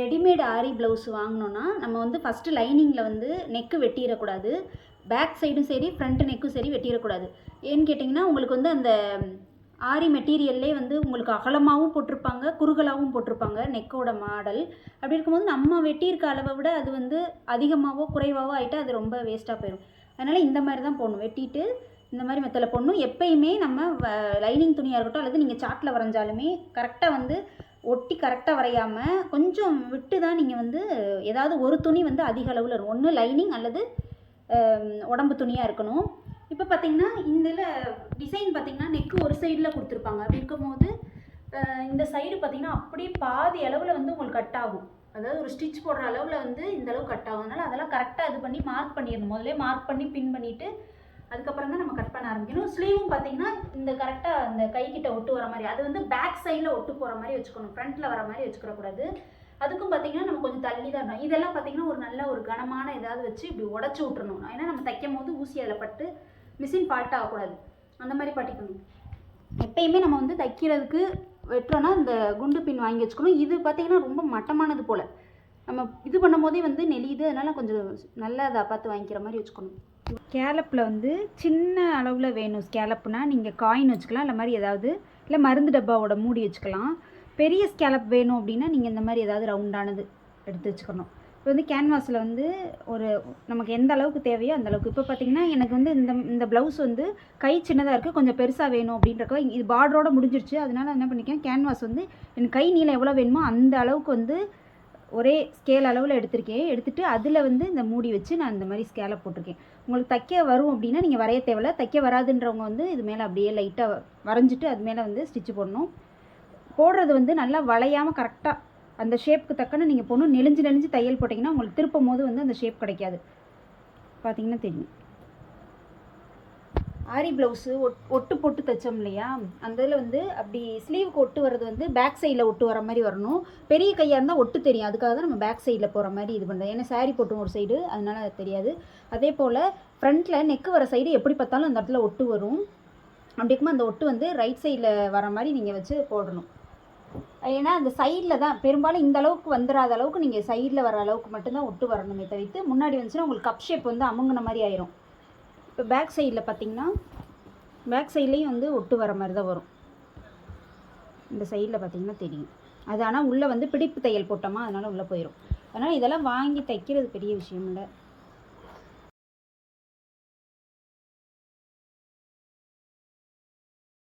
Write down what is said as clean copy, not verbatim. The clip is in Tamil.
ரெடிமேட் ஆரி ப்ளவுஸ் வாங்கினோன்னா நம்ம வந்து ஃபஸ்ட்டு லைனிங்கில் வந்து நெக்கு வெட்டிடக்கூடாது. பேக் சைடும் சரி ஃப்ரண்ட் நெக்கும் சரி வெட்டிடக்கூடாது. ஏன்னு கேட்டிங்கன்னா உங்களுக்கு வந்து அந்த ஆரி மெட்டீரியல்லே வந்து உங்களுக்கு அகலமாகவும் போட்டிருப்பாங்க, குறுகலாகவும் போட்டிருப்பாங்க நெக்கோட மாடல். அப்படி இருக்கும்போது நம்ம வெட்டியிருக்க அளவை விட அது வந்து அதிகமாகவோ குறைவாகவோ ஆகிட்டு அது ரொம்ப வேஸ்ட்டாக போயிடும். அதனால் இந்த மாதிரி தான் போடணும். வெட்டிட்டு இந்த மாதிரி மெத்தடில் போடணும். எப்பயுமே நம்ம லைனிங் துணியாக இருக்கட்டும் அல்லது நீங்கள் சார்ட்டில் வரைஞ்சாலுமே கரெக்டாக வந்து ஒட்டி கரெக்டாக வரையாமல் கொஞ்சம் விட்டு தான் நீங்கள் வந்து ஏதாவது ஒரு துணி வந்து அதிக அளவில் இருக்கும். ஒன்று லைனிங் அல்லது உடம்பு துணியாக இருக்கணும். இப்போ பார்த்தீங்கன்னா இதில் டிசைன் பார்த்தீங்கன்னா நெக்கு ஒரு சைடில் கொடுத்துருப்பாங்க. அப்படி இருக்கும்போது இந்த சைடு பார்த்தீங்கன்னா அப்படியே பாதி அளவில் வந்து உங்களுக்கு கட் ஆகும். அதாவது ஒரு ஸ்டிச் போடுற அளவில் வந்து இந்த அளவு கட் ஆகும். அதனால் அதெல்லாம் கரெக்டாக இது பண்ணி மார்க் பண்ணிடணும். முதல்ல மார்க் பண்ணி பின் பண்ணிவிட்டு அதுக்கப்புறம் தான் நம்ம கட் பண்ண ஆரம்பிக்கணும். ஸ்லீவும் பார்த்தீங்கன்னா இந்த கரெக்டாக அந்த கைக்கிட்ட ஒட்டு வர மாதிரி, அது வந்து பேக் சைடில் ஒட்டு போகிற மாதிரி வச்சுக்கணும், ஃப்ரண்ட்டில் வர மாதிரி வச்சுக்கிறக்கூடாது. அதுக்கும் பார்த்தீங்கன்னா நம்ம கொஞ்சம் தள்ளி தான் இருக்கணும். இதெல்லாம் பார்த்தீங்கன்னா ஒரு நல்ல ஒரு கனமான ஏதாவது வச்சு இப்படி உடச்சி விட்டுறணும். ஏன்னா நம்ம தைக்கும் போது ஊசி அதில் பட்டு மிஷின் ஃபால்ட் ஆகக்கூடாது. அந்த மாதிரி பாட்டிக்கணும். எப்பயுமே நம்ம வந்து தைக்கிறதுக்கு வெட்டுறோன்னா இந்த குண்டு பின் வாங்கி வச்சுக்கணும். இது பார்த்தீங்கன்னா ரொம்ப மட்டமானது போல் நம்ம இது பண்ணும் போதே வந்து நெளியுது. அதனால் கொஞ்சம் நல்லா அதை பார்த்து வாங்கிக்கிற மாதிரி வச்சுக்கணும். ஸ்கேலப்பில் வந்து சின்ன அளவில் வேணும். ஸ்கேலப்னா நீங்கள் காயின் வச்சுக்கலாம், இல்லை மாதிரி ஏதாவது, இல்லை மருந்து டப்பாவோட மூடி வச்சுக்கலாம். பெரிய ஸ்கேலப் வேணும் அப்படின்னா நீங்கள் இந்த மாதிரி ஏதாவது ரவுண்டானது எடுத்து வச்சுக்கணும். இப்போ வந்து கேன்வாஸில் வந்து ஒரு நமக்கு எந்த அளவுக்கு தேவையோ அந்த அளவுக்கு. இப்போ பார்த்திங்கன்னா எனக்கு வந்து இந்த ப்ளவுஸ் வந்து கை சின்னதாக இருக்குது, கொஞ்சம் பெருசாக வேணும் அப்படின்றக்க இது பார்டரோடு முடிஞ்சிருச்சு. அதனால் என்ன பண்ணிக்கேன், கேன்வாஸ் வந்து எனக்கு கை நீளம் எவ்வளோ வேணுமோ அந்த அளவுக்கு வந்து ஒரே ஸ்கேல் அளவில் எடுத்திருக்கேன். எடுத்துகிட்டு அதில் வந்து இந்த மூடி வச்சு நான் இந்த மாதிரி ஸ்கேலை போட்டிருக்கேன். உங்களுக்கு தைக்க வரும் அப்படின்னா நீங்கள் வரைய தேவையில்ல. தைக்க வராதுன்றவங்க வந்து இது மேலே அப்படியே லைட்டாக வரைஞ்சிட்டு அது மேலே வந்து ஸ்டிச்சு போடணும். போடுறது வந்து நல்லா வளையாமல் கரெக்டாக அந்த ஷேப்புக்கு தக்கன்னு நீங்கள் போடணும். நெளிஞ்சு தையல் போட்டிங்கன்னா உங்களுக்கு திருப்பும் போது வந்து அந்த ஷேப் கிடைக்காது. பார்த்தீங்கன்னா தெரியும். ஆரி ப்ளவுஸு ஒட்டு போட்டு தைச்சோம் இல்லையா, அந்த இதில் வந்து அப்படி ஸ்லீவுக்கு ஒட்டு வர்றது வந்து பேக் சைடில் ஒட்டு வர மாதிரி வரணும். பெரிய கையாக இருந்தால் ஒட்டு தெரியும். அதுக்காக தான் நம்ம பேக் சைடில் போகிற மாதிரி இது பண்ணுறோம். ஏன்னா சாரீ போட்டும் ஒரு சைடு, அதனால் அது தெரியாது. அதே போல் ஃப்ரண்ட்டில் நெக்கு வர சைடு எப்படி பார்த்தாலும் அந்த இடத்துல ஒட்டு வரும். அப்படி இருக்கும்போது அந்த ஒட்டு வந்து ரைட் சைடில் வர மாதிரி நீங்கள் வச்சு போடணும். ஏன்னா அந்த சைடில் தான் பெரும்பாலும் இந்த அளவுக்கு வந்துடாத அளவுக்கு நீங்கள் சைடில் வர அளவுக்கு மட்டும்தான் ஒட்டு வரணுமே தவிர்த்து முன்னாடி வந்துச்சுன்னா உங்களுக்கு கப் ஷேப் வந்து அமுங்கின மாதிரி ஆயிரும். இப்போ பேக் சைடில் பார்த்திங்கன்னா பேக் சைட்லேயும் வந்து ஒட்டு வர மாதிரி தான் வரும். இந்த சைடில் பார்த்திங்கன்னா தெரியும். அது ஆனால் உள்ளே வந்து பிடிப்பு தையல் போட்டோமா அதனால் உள்ளே போயிடும். அதனால் இதெல்லாம் வாங்கி தைக்கிறது பெரிய விஷயம் இல்லை.